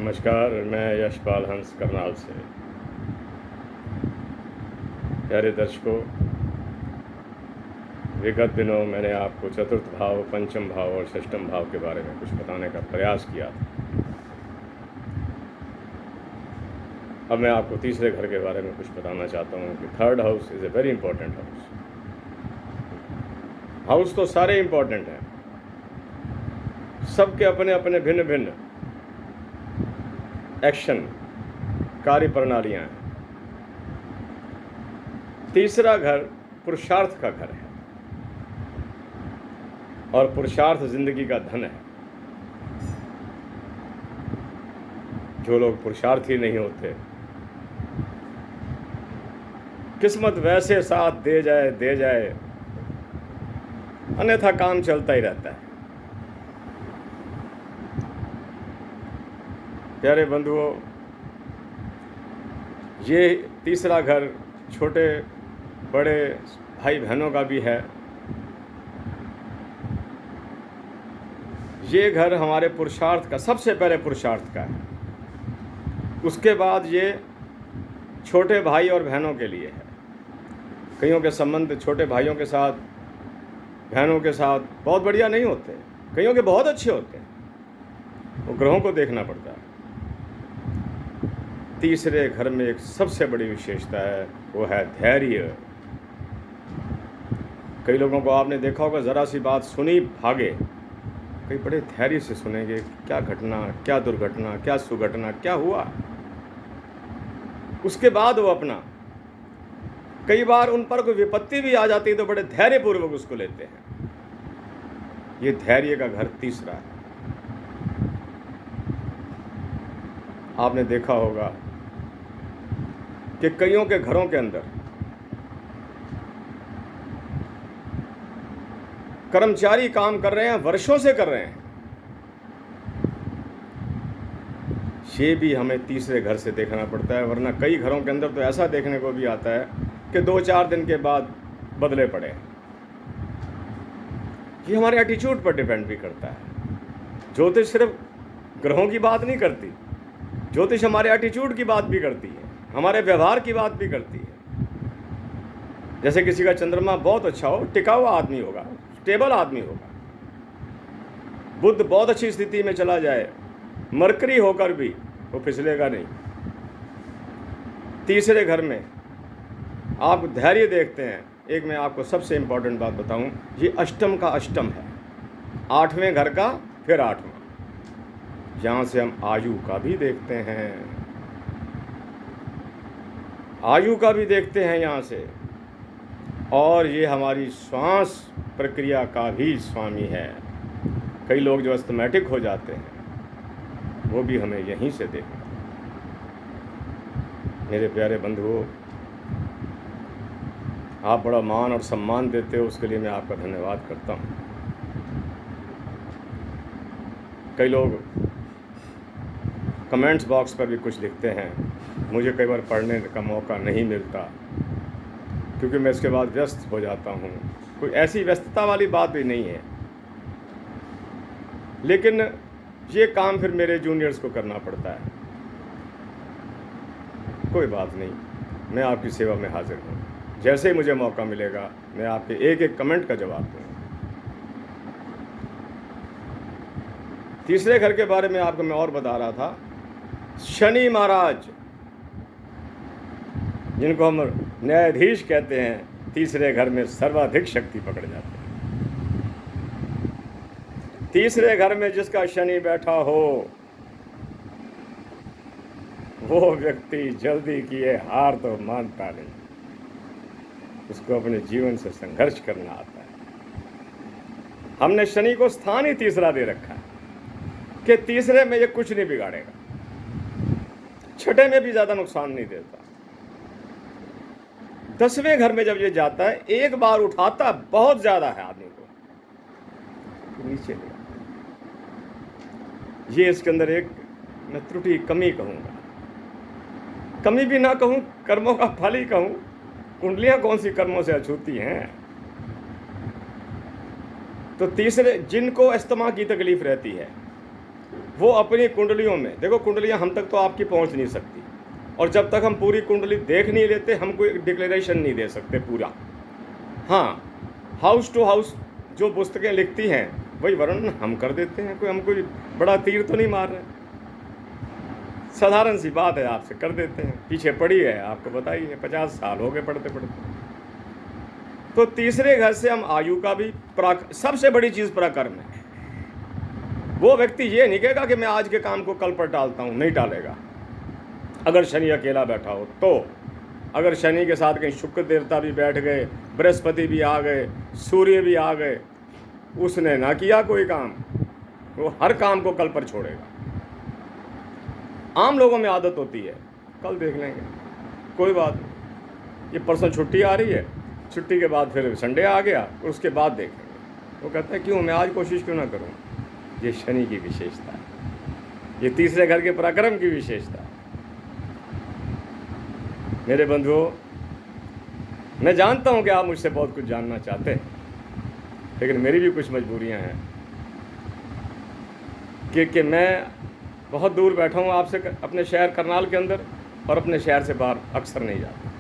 नमस्कार, मैं यशपाल हंस करनाल से। प्यारे दर्शकों, विगत दिनों मैंने आपको चतुर्थ भाव, पंचम भाव और षष्ठम भाव के बारे में कुछ बताने का प्रयास किया था। अब मैं आपको तीसरे घर के बारे में कुछ बताना चाहता हूँ कि third house is a very important house. House तो सारे इंपॉर्टेंट हैं, सबके अपने अपने भिन्न भिन्न एक्शन, कार्य प्रणालियाँ हैं। तीसरा घर पुरुषार्थ का घर है और पुरुषार्थ जिंदगी का धन है। जो लोग पुरुषार्थी नहीं होते, किस्मत वैसे साथ दे जाए, अन्यथा काम चलता ही रहता है। प्यारे बंधुओं, ये तीसरा घर छोटे बड़े भाई बहनों का भी है। ये घर हमारे पुरुषार्थ का, सबसे पहले पुरुषार्थ का है। उसके बाद ये छोटे भाई और बहनों के लिए है। कईयों के संबंध छोटे भाइयों के साथ, बहनों के साथ बहुत बढ़िया नहीं होते, कईयों के बहुत अच्छे होते हैं। वो ग्रहों को देखना पड़ता है। तीसरे घर में एक सबसे बड़ी विशेषता है, वो है धैर्य। कई लोगों को आपने देखा होगा, ज़रा सी बात सुनी भागे। कई बड़े धैर्य से सुनेंगे, क्या घटना, क्या दुर्घटना, क्या सुघटना, क्या हुआ। उसके बाद वो अपना, कई बार उन पर कोई विपत्ति भी आ जाती है तो बड़े धैर्यपूर्वक उसको लेते हैं। ये धैर्य का घर तीसरा है। आपने देखा होगा कि कईयों के घरों के अंदर कर्मचारी काम कर रहे हैं, वर्षों से कर रहे हैं। ये भी हमें तीसरे घर से देखना पड़ता है, वरना कई घरों के अंदर तो ऐसा देखने को भी आता है कि 2-4 दिन के बाद बदले पड़े। ये हमारे एटीट्यूड पर डिपेंड भी करता है। ज्योतिष सिर्फ ग्रहों की बात नहीं करती, ज्योतिष हमारे एटीट्यूड की बात भी करती है, हमारे व्यवहार की बात भी करती है। जैसे किसी का चंद्रमा बहुत अच्छा हो, टिका हुआ आदमी होगा, स्टेबल आदमी होगा। बुध बहुत अच्छी स्थिति में चला जाए, मरकरी होकर भी वो फिसलेगा नहीं। तीसरे घर में आप धैर्य देखते हैं। एक मैं आपको सबसे इंपॉर्टेंट बात बताऊं, ये अष्टम का अष्टम है, 8वें घर का फिर 8वां। यहाँ से हम आयु का भी देखते हैं, आयु का भी देखते हैं यहाँ से। और ये हमारी श्वास प्रक्रिया का भी स्वामी है। कई लोग जो अस्थमैटिक हो जाते हैं, वो भी हमें यहीं से देखना। मेरे प्यारे बंधुओं, आप बड़ा मान और सम्मान देते हो, उसके लिए मैं आपका धन्यवाद करता हूँ। कई लोग कमेंट्स बॉक्स पर भी कुछ लिखते हैं, मुझे कई बार पढ़ने का मौका नहीं मिलता क्योंकि मैं इसके बाद व्यस्त हो जाता हूँ। कोई ऐसी व्यस्तता वाली बात भी नहीं है, लेकिन ये काम फिर मेरे जूनियर्स को करना पड़ता है। कोई बात नहीं, मैं आपकी सेवा में हाजिर हूँ। जैसे ही मुझे मौका मिलेगा, मैं आपके एक एक कमेंट का जवाब दूँगा। तीसरे घर के बारे में आपको मैं और बता रहा था। शनि महाराज, जिनको हम न्यायाधीश कहते हैं, तीसरे घर में सर्वाधिक शक्ति पकड़ जाते हैं। तीसरे घर में जिसका शनि बैठा हो, वो व्यक्ति जल्दी किए हार तो मानता नहीं, उसको अपने जीवन से संघर्ष करना आता है। हमने शनि को स्थान ही तीसरा दे रखा है कि तीसरे में ये कुछ नहीं बिगाड़ेगा, छठे में भी ज्यादा नुकसान नहीं देता। 10वें घर में जब ये जाता है, एक बार उठाता बहुत ज्यादा है आदमी को, तो नीचे ले। ये इसके अंदर एक मैं त्रुटि, कमी कहूंगा, कमी भी ना कहूं, कर्मों का फल ही कहूं। कुंडलियां कौन सी कर्मों से अछूती हैं। तो तीसरे, जिनको अस्थमा की तकलीफ रहती है, वो अपनी कुंडलियों में, देखो कुंडलियाँ हम तक तो आपकी पहुंच नहीं सकती, और जब तक हम पूरी कुंडली देख नहीं लेते हम कोई डिक्लेरेशन नहीं दे सकते पूरा। हाँ, हाउस टू हाउस जो पुस्तकें लिखती हैं वही वर्णन हम कर देते हैं, हम कोई बड़ा तीर तो नहीं मार रहे, साधारण सी बात है आपसे कर देते हैं। पीछे पड़ी है, आपको बताइए 50 साल हो गए पढ़ते पढ़ते। तो तीसरे घर से हम आयु का भी सबसे बड़ी चीज़ पराक्रम है। वो व्यक्ति ये नहीं कहेगा कि मैं आज के काम को कल पर टालता हूँ, नहीं टालेगा। अगर शनि अकेला बैठा हो तो, अगर शनि के साथ कहीं शुक्र देवता भी बैठ गए, बृहस्पति भी आ गए, सूर्य भी आ गए, उसने ना किया कोई काम, वो हर काम को कल पर छोड़ेगा। आम लोगों में आदत होती है कल देख लेंगे, कोई बात नहीं, ये परसों छुट्टी आ रही है, छुट्टी के बाद फिर संडे आ गया, उसके बाद देखेंगे। वो कहता है क्यों, मैं आज कोशिश क्यों ना करूं। ये शनि की विशेषता है, ये तीसरे घर के पराक्रम की विशेषता है। मेरे बंधुओं, मैं जानता हूं कि आप मुझसे बहुत कुछ जानना चाहते हैं, लेकिन मेरी भी कुछ मजबूरियां हैं कि मैं बहुत दूर बैठा हूँ आपसे, अपने शहर करनाल के अंदर, और अपने शहर से बाहर अक्सर नहीं जाता।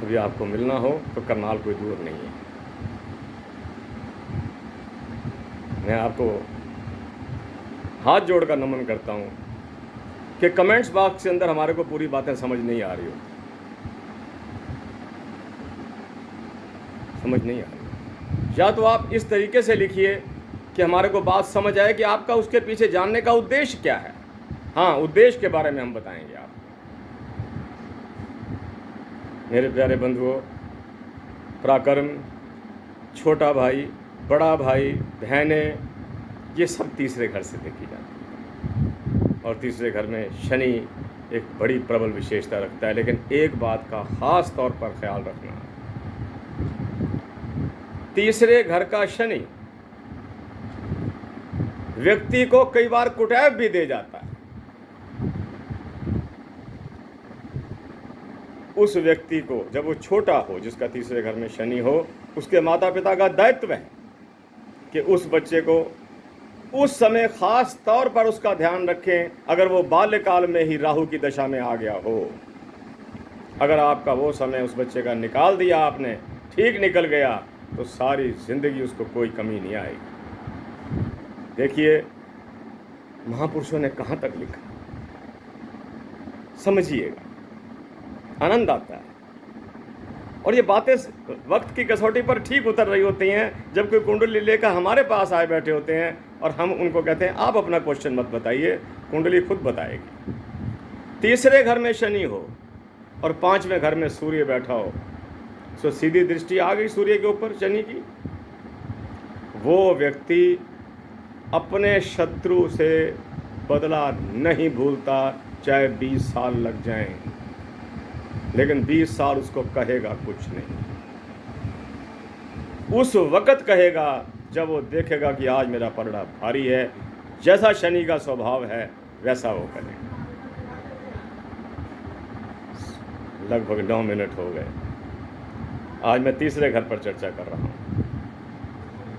कभी आपको मिलना हो तो करनाल कोई दूर नहीं है। मैं आपको हाथ जोड़कर नमन करता हूँ कि कमेंट्स बॉक्स के अंदर हमारे को पूरी बातें समझ नहीं आ रही हो, समझ नहीं आ रही, या तो आप इस तरीके से लिखिए कि हमारे को बात समझ आए कि आपका उसके पीछे जानने का उद्देश्य क्या है। हाँ, उद्देश्य के बारे में हम बताएंगे आपको। मेरे प्यारे बंधुओं, पराक्रम, छोटा भाई, बड़ा भाई, बहनें, ये सब तीसरे घर से देखी जाती है, और तीसरे घर में शनि एक बड़ी प्रबल विशेषता रखता है। लेकिन एक बात का खास तौर पर ख्याल रखना, तीसरे घर का शनि व्यक्ति को कई बार कुटैब भी दे जाता है। उस व्यक्ति को, जब वो छोटा हो, जिसका तीसरे घर में शनि हो, उसके माता पिता का दायित्व है कि उस बच्चे को उस समय खास तौर पर उसका ध्यान रखें। अगर वो बाल्यकाल में ही राहु की दशा में आ गया हो, अगर आपका वो समय उस बच्चे का निकाल दिया आपने, ठीक निकल गया, तो सारी जिंदगी उसको कोई कमी नहीं आएगी। देखिए महापुरुषों ने कहाँ तक लिखा, समझिएगा, आनंद आता है। और ये बातें वक्त की कसौटी पर ठीक उतर रही होती हैं, जब कोई कुंडली लेकर हमारे पास आए बैठे होते हैं और हम उनको कहते हैं आप अपना क्वेश्चन मत बताइए, कुंडली खुद बताएगी। तीसरे घर में शनि हो और पांचवें घर में सूर्य बैठा हो, तो सीधी दृष्टि आ गई सूर्य के ऊपर शनि की। वो व्यक्ति अपने शत्रु से बदला नहीं भूलता, चाहे 20 साल लग जाएं, लेकिन 20 साल उसको कहेगा कुछ नहीं। उस वक़्त कहेगा जब वो देखेगा कि आज मेरा पलड़ा भारी है। जैसा शनि का स्वभाव है वैसा वो करेगा। लगभग 9 मिनट हो गए। आज मैं तीसरे घर पर चर्चा कर रहा हूँ।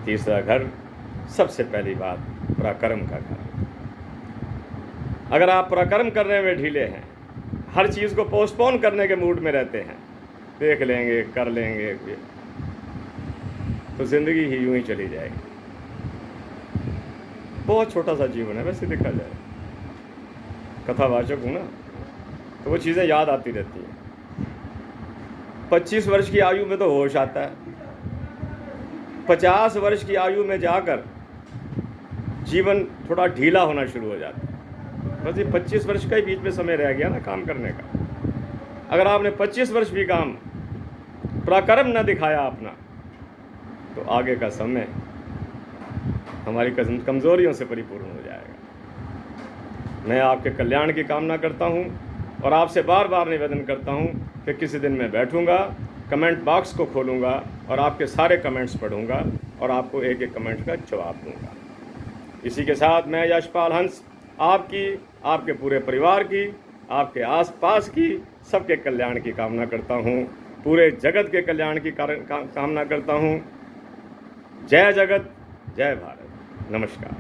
तीसरा घर, सबसे पहली बात, पराक्रम का घर। अगर आप पराक्रम करने में ढीले हैं, हर चीज़ को पोस्टपोन करने के मूड में रहते हैं, देख लेंगे, कर लेंगे, तो ज़िंदगी ही यूं ही चली जाएगी। बहुत छोटा सा जीवन है वैसे देखा जाए, कथावाचक हूँ ना, तो वो चीज़ें याद आती रहती हैं। 25 वर्ष की आयु में तो होश आता है, 50 वर्ष की आयु में जाकर जीवन थोड़ा ढीला होना शुरू हो जाता है। बस ये 25 वर्ष का ही बीच में समय रह गया ना काम करने का। अगर आपने 25 वर्ष भी काम पराक्रम न दिखाया अपना, तो आगे का समय हमारी कमज़ोरियों से परिपूर्ण हो जाएगा। मैं आपके कल्याण की कामना करता हूँ और आपसे बार बार निवेदन करता हूँ कि किसी दिन मैं बैठूँगा, कमेंट बॉक्स को खोलूँगा और आपके सारे कमेंट्स पढ़ूँगा और आपको एक एक कमेंट का जवाब दूँगा। इसी के साथ मैं यशपाल हंस आपकी, आपके पूरे परिवार की, आपके आसपास की सबके कल्याण की कामना करता हूँ, पूरे जगत के कल्याण की कामना करता हूँ। जय जगत, जय भारत। नमस्कार।